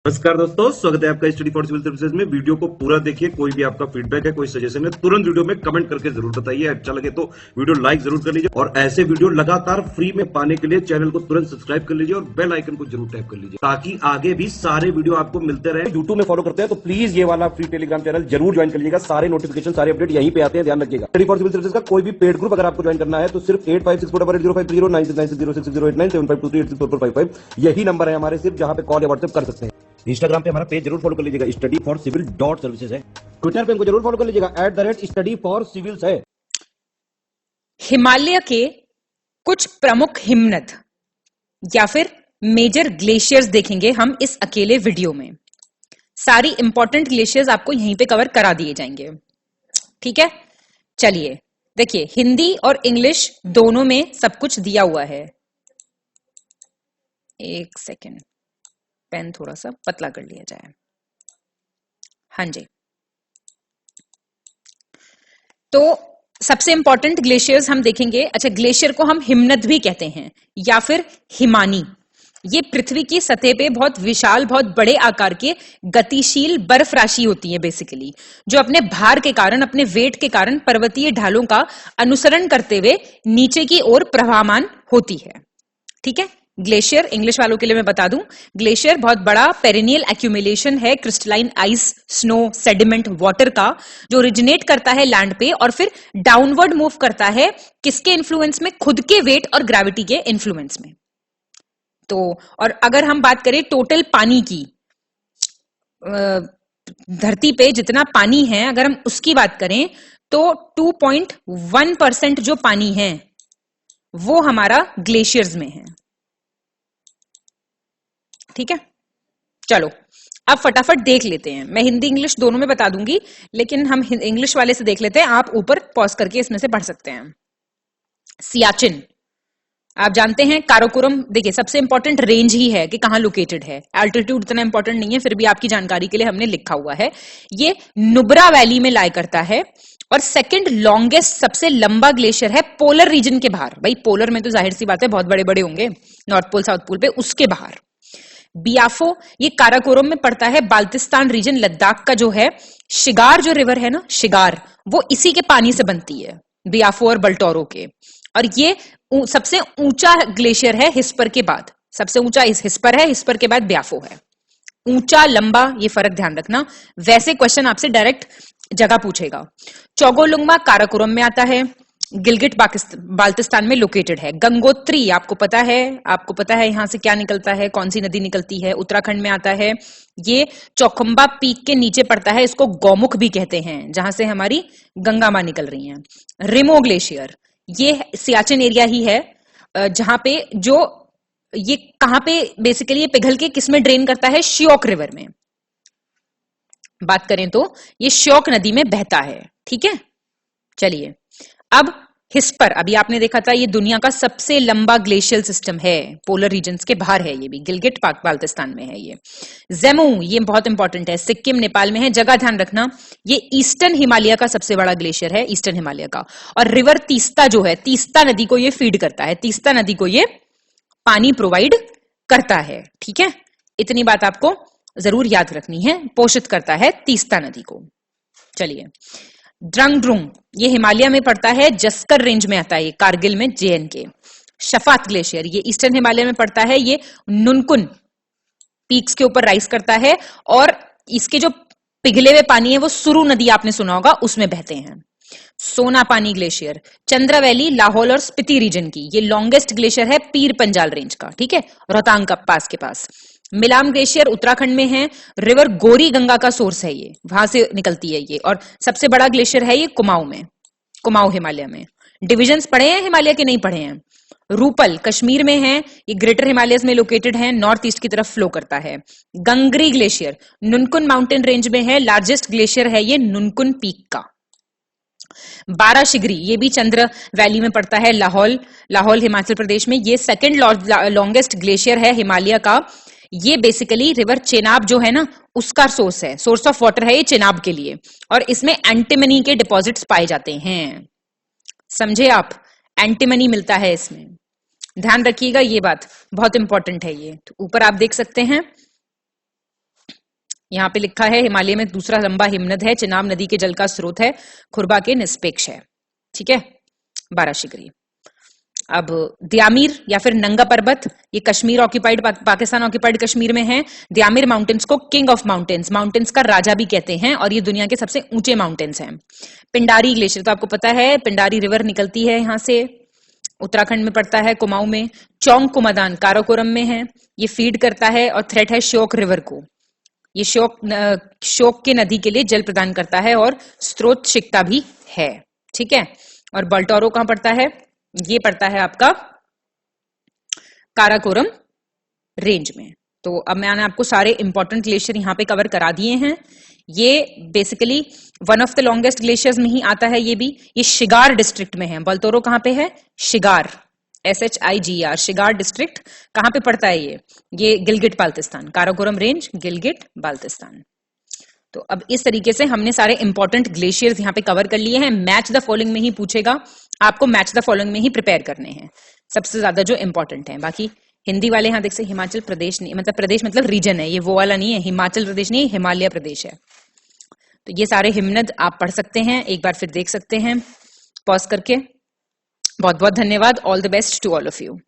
नमस्कार दोस्तों, स्वागत है आपका स्टडी फॉर सिविल सर्विसेज में। वीडियो को पूरा देखिए। कोई भी आपका फीडबैक है, कोई सजेशन है, तुरंत वीडियो में कमेंट करके जरूर बताइए। अच्छा लगे तो वीडियो लाइक जरूर कर लीजिए और ऐसे वीडियो लगातार फ्री में पाने के लिए चैनल को तुरंत सब्सक्राइब कर लीजिए और बेल आइकन को जरूर टैप कर लीजिए ताकि आगे भी सारे वीडियो आपको मिलते रहे। यूट्यूब में फॉलो करते हैं तो प्लीज ये वाला फ्री टेलीग्राम चैनल जरूर ज्वाइन कर लीजिएगा। सारे नोटिफिकेशन, सारे अपडेट यहीं पे आते हैं, ध्यान रखिएगा। स्टडी फॉर सिविल सर्विसेज का कोई भी पेड ग्रुप अगर आपको ज्वाइन करना है तो सिर्फ 856480530969606089786445 यही नंबर है हमारे, सिर्फ जहां पे कॉल या व्हाट्सएप कर सकते हैं। इंस्टाग्राम पे हमारा पेज जरूर फॉलो कर लीजिएगा, स्टडी फॉर सिविल .सर्विसेज है। ट्विटर पे हमको जरूर फॉलो कर लीजिएगा, @स्टडी फॉर सिविल्स है। हिमालय के कुछ प्रमुख हिमनद या फिर मेजर ग्लेशियर्स देखेंगे हम इस अकेले वीडियो में। सारी इंपॉर्टेंट ग्लेशियर्स आपको यहीं पे कवर करा दिए जाएंगे, ठीक है। चलिए देखिए, हिंदी और इंग्लिश दोनों में सब कुछ दिया हुआ है। एक सेकेंड, पेन थोड़ा सा पतला कर लिया जाए। हाँ जी, तो सबसे इंपॉर्टेंट ग्लेशियर्स हम देखेंगे। अच्छा, ग्लेशियर को हम हिमनद भी कहते हैं या फिर हिमानी। ये पृथ्वी की सतह पे बहुत विशाल, बहुत बड़े आकार के गतिशील बर्फ राशि होती है बेसिकली, जो अपने भार के कारण, अपने वेट के कारण पर्वतीय ढालों का अनुसरण करते हुए नीचे की ओर प्रवाहमान होती है, ठीक है। ग्लेशियर इंग्लिश वालों के लिए मैं बता दूं, ग्लेशियर बहुत बड़ा पेरिनियल एक्यूमुलेशन है crystalline ice, snow, sediment, water का, जो ओरिजिनेट करता है लैंड पे और फिर डाउनवर्ड मूव करता है। किसके इन्फ्लुएंस में? खुद के वेट और ग्रेविटी के इन्फ्लुएंस में। तो और अगर हम बात करें टोटल पानी की, धरती पे जितना पानी है अगर हम उसकी बात करें तो 2.1% जो पानी है वो हमारा ग्लेशियर्स में है, ठीक है। चलो अब फटाफट देख लेते हैं। मैं हिंदी इंग्लिश दोनों में बता दूंगी, लेकिन हम इंग्लिश वाले से देख लेते हैं। आप ऊपर पॉज करके इसमें से पढ़ सकते हैं। सियाचिन, आप जानते हैं काराकोरम। देखिए, सबसे इंपॉर्टेंट रेंज ही है कि कहां लोकेटेड है। एल्टीट्यूड इतना इंपॉर्टेंट नहीं है, फिर भी आपकी जानकारी के लिए हमने लिखा हुआ है। ये नुब्रा वैली में लाई करता है और सेकंड लॉन्गेस्ट, सबसे लंबा ग्लेशियर है पोलर रीजन के बाहर। भाई पोलर में तो जाहिर सी बात है बहुत बड़े बड़े होंगे, नॉर्थ पोल साउथ पोल पे, उसके बाहर। बियाफो, ये काराकोरम में पड़ता है, बाल्टिस्तान रीजन, लद्दाख का जो है। शिगार जो रिवर है ना, शिगार, वो इसी के पानी से बनती है, बियाफो और बल्टोरो के। और ये सबसे ऊंचा ग्लेशियर है हिस्पर के बाद। सबसे ऊंचा हिस्पर है, हिस्पर के बाद ब्याफो है। ऊंचा, लंबा, ये फर्क ध्यान रखना। वैसे क्वेश्चन आपसे डायरेक्ट जगह पूछेगा। चौगोलुंगमा काराकोरम में आता है, गिलगिट बाल्टिस्तान में लोकेटेड है। गंगोत्री आपको पता है यहां से क्या निकलता है, कौन सी नदी निकलती है, उत्तराखंड में आता है। ये चौखंबा पीक के नीचे पड़ता है, इसको गौमुख भी कहते हैं, जहां से हमारी गंगा मां निकल रही हैं। रिमो ग्लेशियर, ये सियाचिन एरिया ही है, जहां पे जो ये कहां पे बेसिकली ये पिघल के किसमें ड्रेन करता है? श्योक रिवर में। बात करें तो ये श्योक नदी में बहता है, ठीक है। चलिए अब हिस्पर, अभी आपने देखा था, ये दुनिया का सबसे लंबा ग्लेशियल सिस्टम है, पोलर रीजन्स के बाहर है, ये भी गिलगिट बाल्टिस्तान में है। ये जेमू, ये बहुत इंपॉर्टेंट है, सिक्किम नेपाल में है। जगह ध्यान रखना, ये ईस्टर्न हिमालय का सबसे बड़ा ग्लेशियर है, ईस्टर्न हिमालय का। और रिवर तीस्ता जो है, तीस्ता नदी को ये फीड करता है, तीस्ता नदी को ये पानी प्रोवाइड करता है, ठीक है। इतनी बात आपको जरूर याद रखनी है, पोषित करता है तीस्ता नदी को। चलिए ड्रंगड्रुंग, ये हिमालय में पड़ता है, जस्कर रेंज में आता है, ये कारगिल में, JNK। शफात ग्लेशियर, ये ईस्टर्न हिमालय में पड़ता है, ये नुनकुन पीक्स के ऊपर राइज करता है और इसके जो पिघले हुए पानी है वो सुरु नदी आपने सुना होगा, उसमें बहते हैं। सोना पानी ग्लेशियर, चंद्र वैली, लाहौल और स्पीति रीजन की, ये लॉन्गेस्ट ग्लेशियर है पीर पंजाल रेंज का, ठीक है, रोहतांग का पास के पास। मिलाम ग्लेशियर उत्तराखंड में है, रिवर गोरी गंगा का सोर्स है, ये वहां से निकलती है ये। और सबसे बड़ा ग्लेशियर है ये कुमाऊं में, कुमाऊं हिमालय में। डिविजन्स पढ़े हैं हिमालय के? नहीं पढ़े हैं। रूपल कश्मीर में है, ये ग्रेटर हिमालयस में लोकेटेड है, नॉर्थ ईस्ट की तरफ फ्लो करता है। गंगरी ग्लेशियर नुनकुन माउंटेन रेंज में है, लार्जेस्ट ग्लेशियर है ये नुनकुन पीक का। बाराशिगरी, ये भी चंद्र वैली में पड़ता है, लाहौल हिमाचल प्रदेश में। ये सेकंड लॉन्गेस्ट ग्लेशियर है हिमालय का। ये बेसिकली रिवर चेनाब जो है ना, उसका सोर्स है, सोर्स ऑफ वाटर है ये चेनाब के लिए। और इसमें एंटीमनी के डिपॉजिट्स पाए जाते हैं, समझे आप, एंटीमनी मिलता है इसमें, ध्यान रखिएगा, ये बात बहुत इंपॉर्टेंट है। ये तो ऊपर आप देख सकते हैं, यहाँ पे लिखा है हिमालय में दूसरा लंबा हिमनद है, चिनाब नदी के जल का स्रोत है, खुरबा के निष्पेक्ष है। ठीक है, 12 शिगरी। अब द्यामीर या फिर नंगा पर्वत, ये कश्मीर ऑक्यूपाइड, पाकिस्तान ऑक्यूपाइड कश्मीर में है। द्यामीर माउंटेन्स को किंग ऑफ माउंटेन्स, माउंटेन्स का राजा भी कहते हैं, और ये दुनिया के सबसे ऊंचे माउंटेन्स हैं। पिंडारी ग्लेशियर तो आपको पता है, पिंडारी रिवर निकलती है यहाँ से, उत्तराखंड में पड़ता है, कुमाऊं में। चौंग कुमादान काराकोरम में है, ये फीड करता है और थ्रेट है श्योक रिवर को। ये श्योक के नदी के लिए जल प्रदान करता है और स्रोत शिकता भी है। ठीक है, और बल्टोरो कहां पड़ता है? ये पड़ता है आपका काराकोरम रेंज में। तो अब मैंने आपको सारे इंपॉर्टेंट ग्लेशियर यहाँ पे कवर करा दिए हैं। ये basically one of the longest glaciers में ही आता है। ये शिगार डिस्ट्रिक्ट में है। बल्टोरो कहां पे है? शिगार, SHIGR, शिगार डिस्ट्रिक्ट कहां पे पड़ता है? ये गिलगिट बाल्टिस्तान, काराकोरम रेंज, गिलगिट बाल्टिस्तान। तो अब इस तरीके से हमने सारे इंपॉर्टेंट ग्लेशियर्स यहाँ पे कवर कर लिए हैं। मैच द फॉलोइंग में ही पूछेगा, आपको मैच द फॉलोइंग में ही प्रिपेयर करने हैं सबसे ज्यादा जो इंपॉर्टेंट है। बाकी हिंदी वाले यहाँ देख सकते, हिमाचल प्रदेश नहीं, मतलब प्रदेश मतलब रीजन है, ये वो वाला नहीं है, हिमाचल प्रदेश नहीं, हिमालय प्रदेश है। तो ये सारे हिमनद आप पढ़ सकते हैं, एक बार फिर देख सकते हैं पॉज करके। बहुत बहुत धन्यवाद। All the best to all of you.